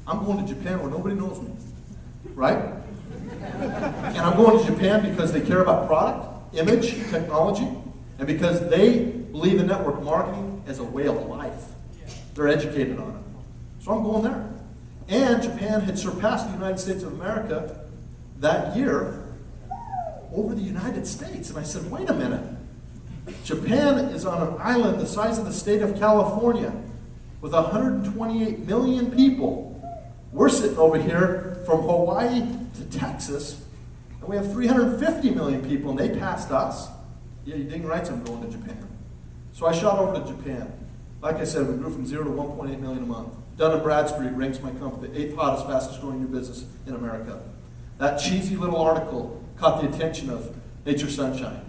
I'm going to Japan where nobody knows me, right? And I'm going to Japan because they care about product, image, technology, and because they believe in network marketing as a way of life. They're educated on it. So I'm going there. And Japan had surpassed the United States of America that year over the United States. And I said, wait a minute. Japan is on an island the size of the state of California with 128 million people. We're sitting over here from Hawaii to Texas, and we have 350 million people, and they passed us. Yeah, you ding right, so I'm going to Japan. So I shot over to Japan. Like I said, we grew from 0 to 1.8 million a month. Dun & Bradstreet ranks my company the 8th hottest, fastest growing new business in America. That cheesy little article caught the attention of Nature Sunshine.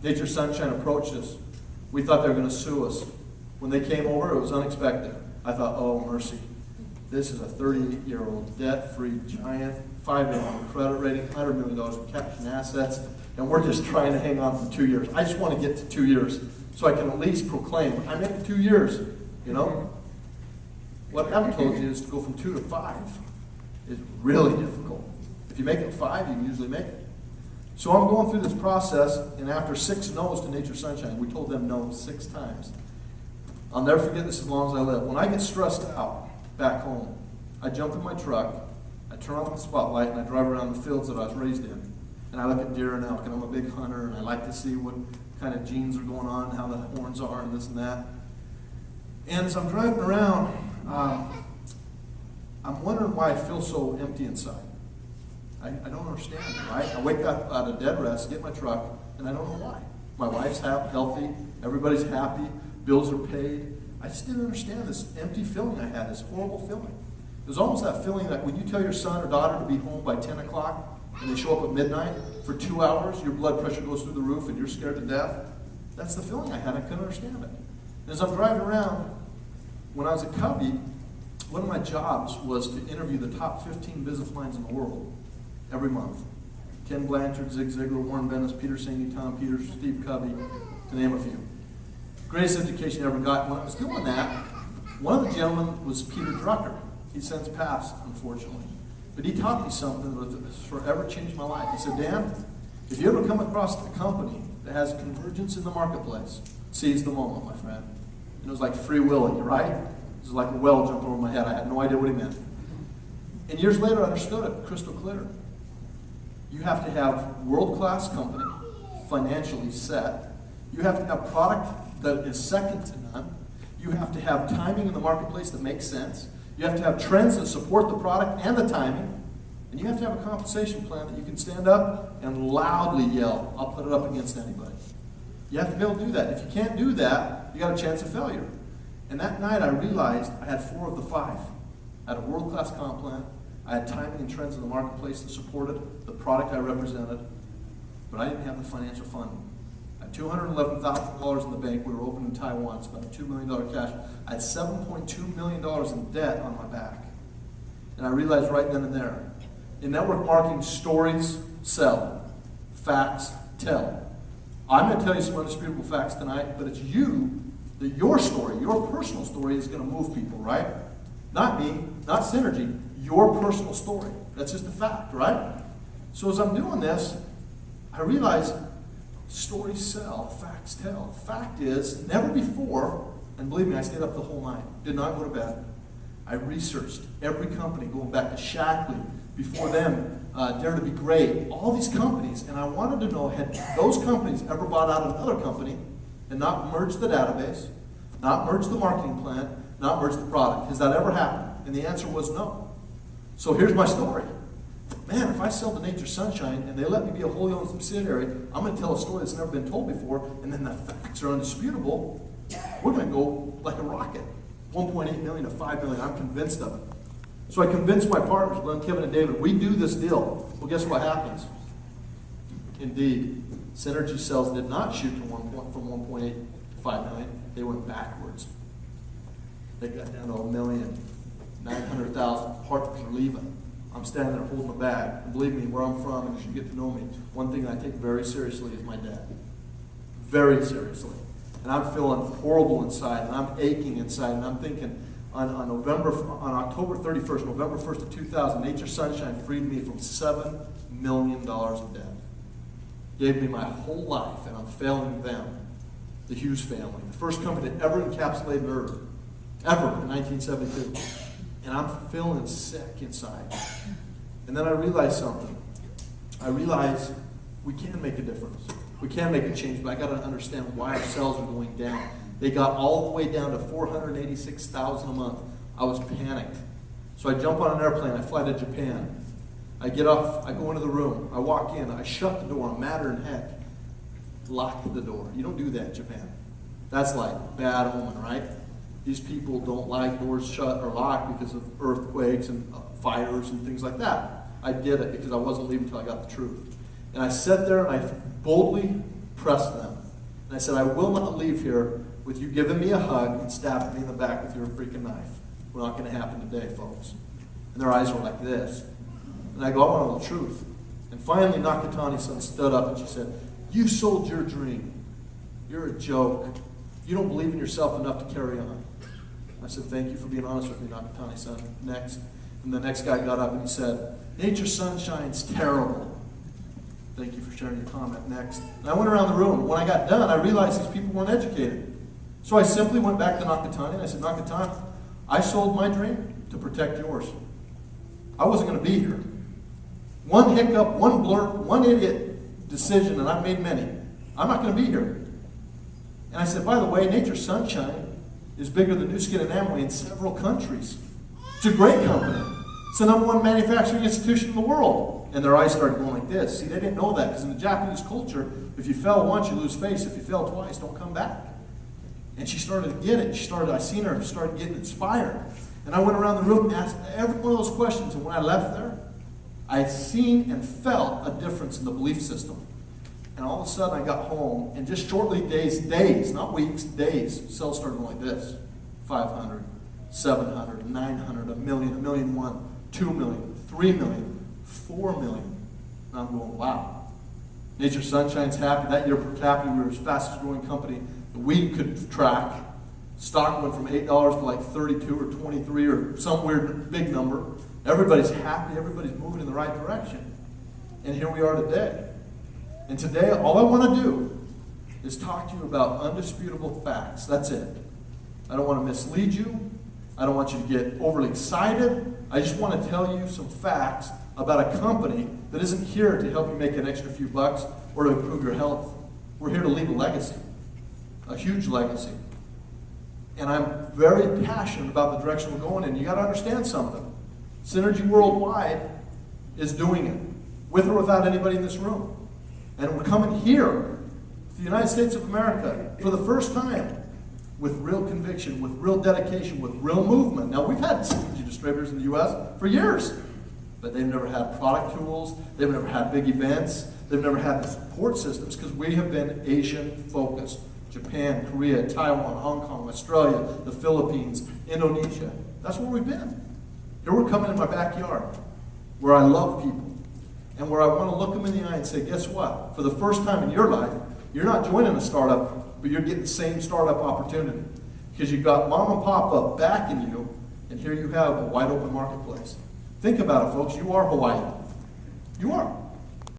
Nature Sunshine approached us. We thought they were going to sue us. When they came over, it was unexpected. I thought, oh, mercy. This is a 38-year-old debt-free giant, 5-year-old credit rating, $100 million in cash and assets, and we're just trying to hang on for 2 years. I just want to get to 2 years so I can at least proclaim, I made it 2 years, you know? What I haven't told you is to go from 2 to 5 is really difficult. If you make it 5, you can usually make it. So I'm going through this process, and after 6 no's to Nature Sunshine, we told them no 6 times. I'll never forget this as long as I live. When I get stressed out back home, I jump in my truck, I turn on the spotlight, and I drive around the fields that I was raised in. And I look at deer and elk, and I'm a big hunter, and I like to see what kind of genes are going on, how the horns are, and this and that. And as I'm driving around, I'm wondering why I feel so empty inside. I don't understand it, right? I wake up out of dead rest, get in my truck, and I don't know why. My wife's healthy, everybody's happy, bills are paid. I just didn't understand this empty feeling I had, this horrible feeling. It was almost that feeling that when you tell your son or daughter to be home by 10 o'clock and they show up at midnight for 2 hours, your blood pressure goes through the roof and you're scared to death. That's the feeling I had. I couldn't understand it. And as I'm driving around, when I was at Cubby, one of my jobs was to interview the top 15 business minds in the world every month. Ken Blanchard, Zig Ziglar, Warren Bennis, Peter Singh, Tom Peters, Steve Covey, to name a few. Greatest education I ever got. When I was doing that, one of the gentlemen was Peter Drucker. He's since passed, unfortunately. But he taught me something that has forever changed my life. He said, Dan, if you ever come across a company that has convergence in the marketplace, seize the moment, my friend. And it was like free willing, right? It was like a well jumped over my head. I had no idea what he meant. And years later, I understood it crystal clear. You have to have world-class company, financially set. You have to have product that is second to none. You have to have timing in the marketplace that makes sense. You have to have trends that support the product and the timing. And you have to have a compensation plan that you can stand up and loudly yell, I'll put it up against anybody. You have to be able to do that. If you can't do that, you got a chance of failure. And that night I realized I had 4 of the 5. I had a world-class comp plan. I had timing and trends in the marketplace that supported the product I represented. But I didn't have the financial funding. I had $211,000 in the bank. We were open in Taiwan. It's about a $2 million cash. I had $7.2 million in debt on my back. And I realized right then and there, in network marketing, stories sell. Facts tell. I'm going to tell you some undisputable facts tonight, but it's you, that your story, your personal story is going to move people, right? Not me, not Synergy, your personal story. That's just a fact, right? So as I'm doing this, I realize stories sell, facts tell. Fact is, never before, and believe me, I stayed up the whole night, did not go to bed. I researched every company, going back to Shackley, before them, Dare to Be Great, all these companies, and I wanted to know, had those companies ever bought out another company and not merged the database, not merged the marketing plan, not merged the product? Has that ever happened? And the answer was no. So here's my story. Man, if I sell to Nature Sunshine and they let me be a wholly owned subsidiary, I'm going to tell a story that's never been told before, and then the facts are undisputable. We're going to go like a rocket. 1.8 million to 5 million. I'm convinced of it. So I convinced my partners, Glenn, Kevin, and David, we do this deal. Well, guess what happens? Indeed, Synergy sales did not shoot to from 1.8 to 5 million. They went backwards. They got down to 1,900,000. Partners are leaving. I'm standing there holding a bag. And believe me, where I'm from, and you should get to know me, one thing I take very seriously is my dad. Very seriously. And I'm feeling horrible inside, and I'm aching inside, and I'm thinking, on October 31st, November 1st of 2000, Nature Sunshine freed me from $7 million in debt. Gave me my whole life, and I'm failing them, the Hughes family, the first company that ever encapsulated Earth, ever, in 1972. And I'm feeling sick inside. And then I realized something. I realized we can make a difference. We can make a change, but I got to understand why our sales are going down. They got all the way down to $486,000 a month. I was panicked. So I jump on an airplane, I fly to Japan. I get off, I go into the room, I walk in, I shut the door, I'm madder than heck. Lock the door. You don't do that in Japan. That's like bad omen, right? These people don't like doors shut or locked because of earthquakes and fires and things like that. I did it because I wasn't leaving until I got the truth. And I sat there and I boldly pressed them. And I said, I will not leave here with you giving me a hug and stabbing me in the back with your freaking knife. We're not going to happen today, folks. And their eyes were like this. And I go, I want to know the truth. And finally, Nakatani-san stood up and she said, you sold your dream. You're a joke. You don't believe in yourself enough to carry on. I said, thank you for being honest with me, Nakatani-san. Next. And the next guy got up and he said, Nature Sunshine's terrible. Thank you for sharing your comment. Next. And I went around the room. When I got done, I realized these people weren't educated. So I simply went back to Nakatani and I said, Nakatani, I sold my dream to protect yours. I wasn't going to be here. One hiccup, one blurb, one idiot decision, and I've made many. I'm not going to be here. And I said, by the way, Nature Sunshine is bigger than New Skin and Amway in several countries. It's a great company. It's the #1 manufacturing institution in the world. And their eyes started going like this. See, they didn't know that because in the Japanese culture, if you fell once, you lose face. If you fell twice, don't come back. And she started to get it. I seen her start getting inspired. And I went around the room and asked every one of those questions. And when I left there, I seen and felt a difference in the belief system. And all of a sudden, I got home, and just shortly, days, not weeks, days, sales started going like this. 500, 700, 900, a million, 1,000,001, 2 million, 3 million, 4 million. And I'm going, wow. Nature Sunshine's happy. That year per capita, we were the fastest growing company that we could track. Stock went from $8 to like 32 or 23 or some weird big number. Everybody's happy. Everybody's moving in the right direction. And here we are today. And today, all I want to do is talk to you about undisputable facts. That's it. I don't want to mislead you. I don't want you to get overly excited. I just want to tell you some facts about a company that isn't here to help you make an extra few bucks or to improve your health. We're here to leave a legacy, a huge legacy. And I'm very passionate about the direction we're going in. You got to understand something. Synergy Worldwide is doing it, with or without anybody in this room. And we're coming here to the United States of America for the first time with real conviction, with real dedication, with real movement. Now, we've had synergy distributors in the U.S. for years, but they've never had product tools, they've never had big events, they've never had the support systems because we have been Asian-focused. Japan, Korea, Taiwan, Hong Kong, Australia, the Philippines, Indonesia. That's where we've been. Here we're coming in my backyard, where I love people, and where I want to look them in the eye and say, guess what? For the first time in your life, you're not joining a startup, but you're getting the same startup opportunity. Because you've got mom and papa backing you, and here you have a wide open marketplace. Think about it, folks. You are Hawaii. You are.